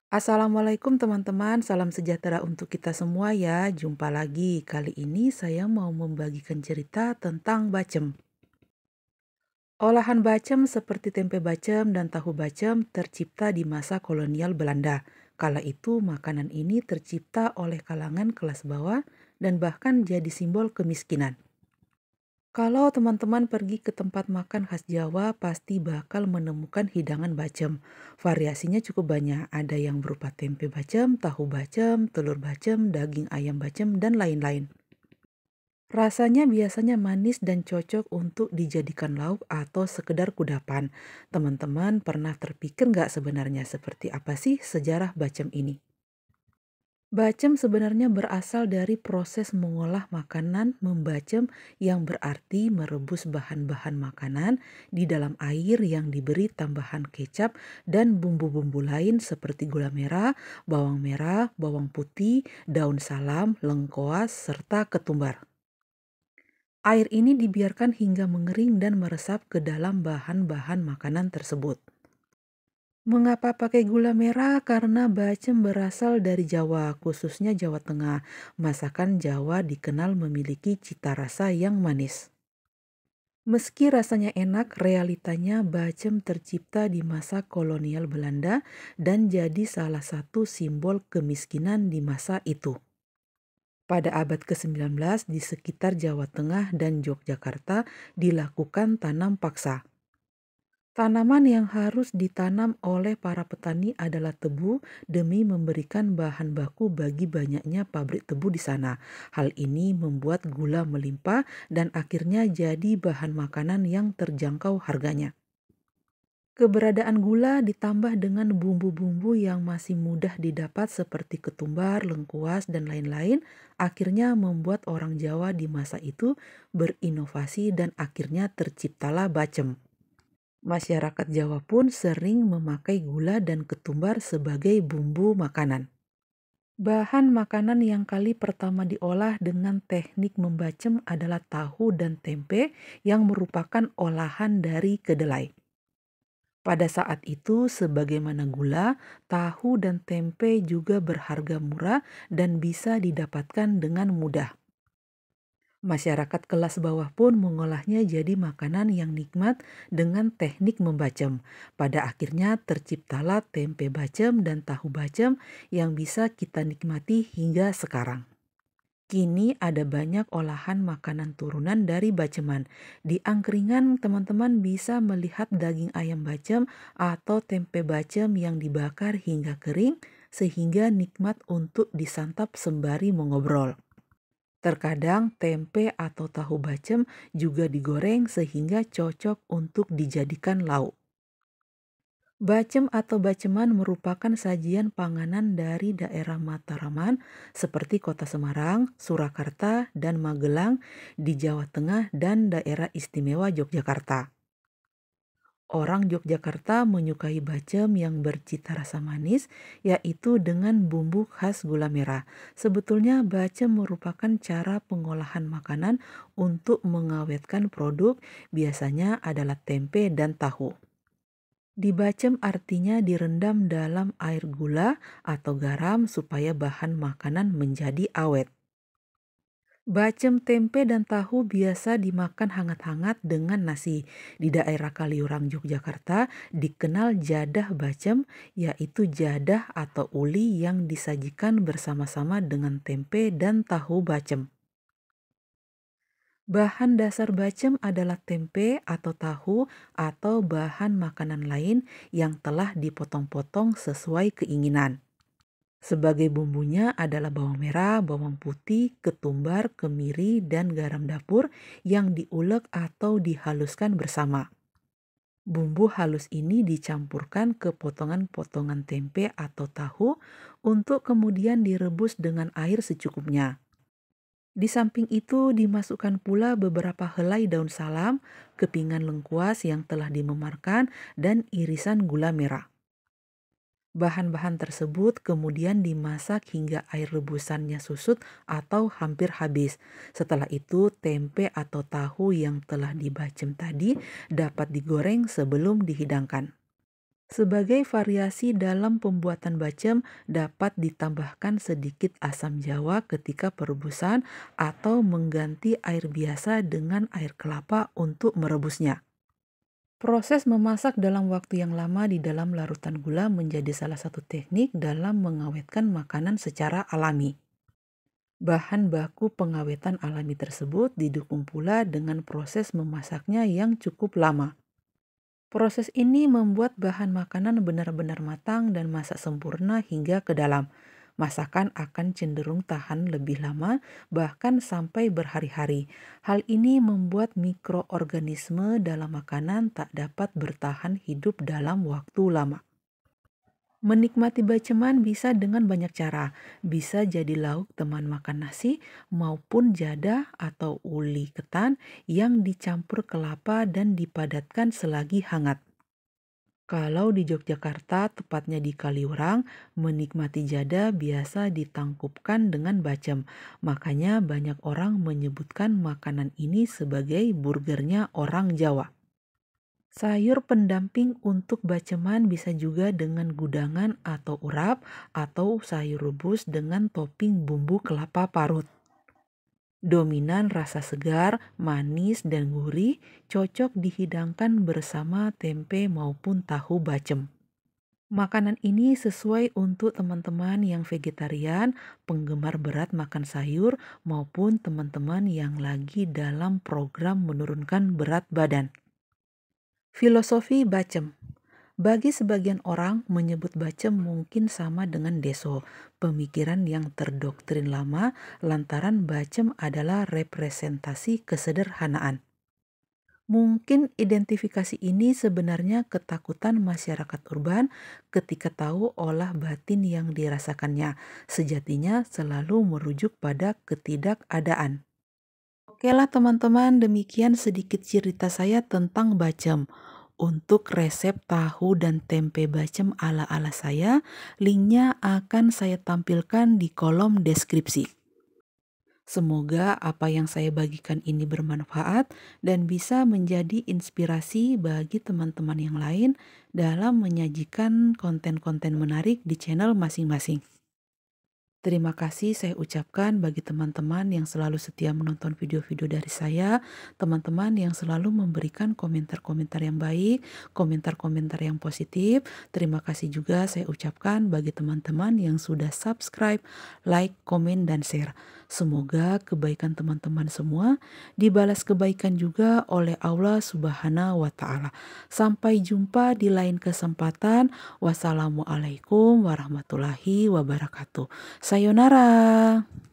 Assalamualaikum teman-teman, salam sejahtera untuk kita semua ya. Jumpa lagi. Kali ini saya mau membagikan cerita tentang bacem. Olahan bacem seperti tempe bacem dan tahu bacem tercipta di masa kolonial Belanda. Kala itu makanan ini tercipta oleh kalangan kelas bawah dan bahkan jadi simbol kemiskinan. Kalau teman-teman pergi ke tempat makan khas Jawa, pasti bakal menemukan hidangan bacem. Variasinya cukup banyak, ada yang berupa tempe bacem, tahu bacem, telur bacem, daging ayam bacem, dan lain-lain. Rasanya biasanya manis dan cocok untuk dijadikan lauk atau sekedar kudapan. Teman-teman pernah terpikir nggak sebenarnya seperti apa sih sejarah bacem ini? Bacem sebenarnya berasal dari proses mengolah makanan membacem yang berarti merebus bahan-bahan makanan di dalam air yang diberi tambahan kecap dan bumbu-bumbu lain seperti gula merah, bawang putih, daun salam, lengkoas, serta ketumbar. Air ini dibiarkan hingga mengering dan meresap ke dalam bahan-bahan makanan tersebut. Mengapa pakai gula merah? Karena bacem berasal dari Jawa, khususnya Jawa Tengah. Masakan Jawa dikenal memiliki cita rasa yang manis. Meski rasanya enak, realitanya bacem tercipta di masa kolonial Belanda dan jadi salah satu simbol kemiskinan di masa itu. Pada abad ke-19 di sekitar Jawa Tengah dan Yogyakarta dilakukan tanam paksa. Tanaman yang harus ditanam oleh para petani adalah tebu demi memberikan bahan baku bagi banyaknya pabrik tebu di sana. Hal ini membuat gula melimpah dan akhirnya jadi bahan makanan yang terjangkau harganya. Keberadaan gula ditambah dengan bumbu-bumbu yang masih mudah didapat seperti ketumbar, lengkuas, dan lain-lain, akhirnya membuat orang Jawa di masa itu berinovasi dan akhirnya terciptalah bacem. Masyarakat Jawa pun sering memakai gula dan ketumbar sebagai bumbu makanan. Bahan makanan yang kali pertama diolah dengan teknik membacem adalah tahu dan tempe yang merupakan olahan dari kedelai. Pada saat itu, sebagaimana gula, tahu dan tempe juga berharga murah dan bisa didapatkan dengan mudah. Masyarakat kelas bawah pun mengolahnya jadi makanan yang nikmat dengan teknik membacem. Pada akhirnya terciptalah tempe bacem dan tahu bacem yang bisa kita nikmati hingga sekarang. Kini ada banyak olahan makanan turunan dari baceman. Di angkringan teman-teman bisa melihat daging ayam bacem atau tempe bacem yang dibakar hingga kering sehingga nikmat untuk disantap sembari mengobrol. Terkadang tempe atau tahu bacem juga digoreng sehingga cocok untuk dijadikan lauk. Bacem atau baceman merupakan sajian panganan dari daerah Mataraman seperti Kota Semarang, Surakarta, dan Magelang di Jawa Tengah dan daerah istimewa Yogyakarta. Orang Yogyakarta menyukai bacem yang bercita rasa manis, yaitu dengan bumbu khas gula merah. Sebetulnya bacem merupakan cara pengolahan makanan untuk mengawetkan produk, biasanya adalah tempe dan tahu. Dibacem artinya direndam dalam air gula atau garam supaya bahan makanan menjadi awet. Bacem tempe dan tahu biasa dimakan hangat-hangat dengan nasi. Di daerah Kaliurang, Yogyakarta, dikenal jadah bacem, yaitu jadah atau uli yang disajikan bersama-sama dengan tempe dan tahu bacem. Bahan dasar bacem adalah tempe atau tahu atau bahan makanan lain yang telah dipotong-potong sesuai keinginan. Sebagai bumbunya adalah bawang merah, bawang putih, ketumbar, kemiri, dan garam dapur yang diulek atau dihaluskan bersama. Bumbu halus ini dicampurkan ke potongan-potongan tempe atau tahu untuk kemudian direbus dengan air secukupnya. Di samping itu dimasukkan pula beberapa helai daun salam, kepingan lengkuas yang telah dimemarkan, dan irisan gula merah. Bahan-bahan tersebut kemudian dimasak hingga air rebusannya susut atau hampir habis. Setelah itu tempe atau tahu yang telah dibacem tadi dapat digoreng sebelum dihidangkan. Sebagai variasi dalam pembuatan bacem dapat ditambahkan sedikit asam jawa ketika perebusan atau mengganti air biasa dengan air kelapa untuk merebusnya. Proses memasak dalam waktu yang lama di dalam larutan gula menjadi salah satu teknik dalam mengawetkan makanan secara alami. Bahan baku pengawetan alami tersebut didukung pula dengan proses memasaknya yang cukup lama. Proses ini membuat bahan makanan benar-benar matang dan masak sempurna hingga ke dalam. Masakan akan cenderung tahan lebih lama, bahkan sampai berhari-hari. Hal ini membuat mikroorganisme dalam makanan tak dapat bertahan hidup dalam waktu lama. Menikmati baceman bisa dengan banyak cara. Bisa jadi lauk teman makan nasi maupun jadah atau uli ketan yang dicampur kelapa dan dipadatkan selagi hangat. Kalau di Yogyakarta, tepatnya di Kaliurang, menikmati jada biasa ditangkupkan dengan bacem. Makanya banyak orang menyebutkan makanan ini sebagai burgernya orang Jawa. Sayur pendamping untuk baceman bisa juga dengan gudangan atau urap atau sayur rebus dengan topping bumbu kelapa parut. Dominan rasa segar, manis, dan gurih cocok dihidangkan bersama tempe maupun tahu bacem. Makanan ini sesuai untuk teman-teman yang vegetarian, penggemar berat makan sayur, maupun teman-teman yang lagi dalam program menurunkan berat badan. Filosofi bacem. Bagi sebagian orang, menyebut bacem mungkin sama dengan deso, pemikiran yang terdoktrin lama lantaran bacem adalah representasi kesederhanaan. Mungkin identifikasi ini sebenarnya ketakutan masyarakat urban ketika tahu olah batin yang dirasakannya, sejatinya selalu merujuk pada ketidakadaan. Oke lah teman-teman, demikian sedikit cerita saya tentang bacem. Untuk resep tahu dan tempe bacem ala-ala saya, linknya akan saya tampilkan di kolom deskripsi. Semoga apa yang saya bagikan ini bermanfaat dan bisa menjadi inspirasi bagi teman-teman yang lain dalam menyajikan konten-konten menarik di channel masing-masing. Terima kasih saya ucapkan bagi teman-teman yang selalu setia menonton video-video dari saya, teman-teman yang selalu memberikan komentar-komentar yang baik, komentar-komentar yang positif. Terima kasih juga saya ucapkan bagi teman-teman yang sudah subscribe, like, komen, dan share. Semoga kebaikan teman-teman semua dibalas kebaikan juga oleh Allah Subhanahu wa Ta'ala. Sampai jumpa di lain kesempatan. Wassalamualaikum warahmatullahi wabarakatuh. Sayonara.